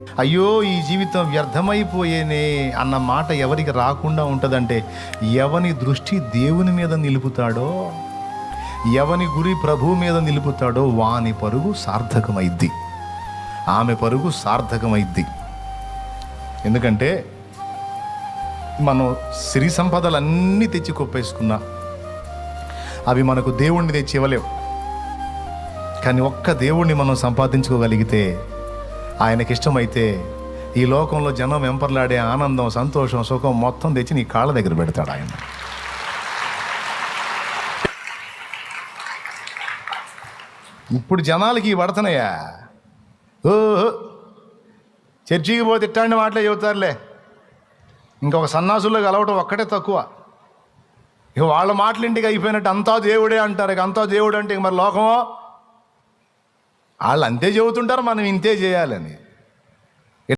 అయ్యో ఈ జీవితం వ్యర్థమైపోయేనే అన్న మాట ఎవరికి రాకుండా ఉంటుందంటే, ఎవని దృష్టి దేవుని మీద నిలుపుతాడో, ఎవని గురి ప్రభువు మీద నిలుపుతాడో వాని పరుగు సార్థకమైద్ది, ఆమె పరుగు సార్థకమైద్ది. ఎందుకంటే మనం సిరి సంపదలన్నీ తెచ్చి కొప్పేసుకున్నా అవి మనకు దేవుణ్ణి తెచ్చి ఇవ్వలేవు. కానీ ఒక్క దేవుణ్ణి మనం సంపాదించుకోగలిగితే, ఆయనకి ఇష్టమైతే, ఈ లోకంలో జనం వెంపర్లాడే ఆనందం, సంతోషం, సుఖం మొత్తం తెచ్చి నీ కాళ్ళ దగ్గర పెడతాడు ఆయన. ఇప్పుడు జనాలకి పడుతున్నాయా? ఓహో, చర్చికి పోతే ఇట్టాంటి మాటలే చెబుతారులే, ఇంకొక సన్నాసుల్లో కలవటం ఒక్కటే తక్కువ. ఇక వాళ్ళ మాటలు ఇంటికి అయిపోయినట్టు అంతా దేవుడే అంటారు. ఇక అంతా దేవుడు అంటే ఇక మరి లోకమో, వాళ్ళు అంతే చెబుతుంటారు, మనం ఇంతే చేయాలని.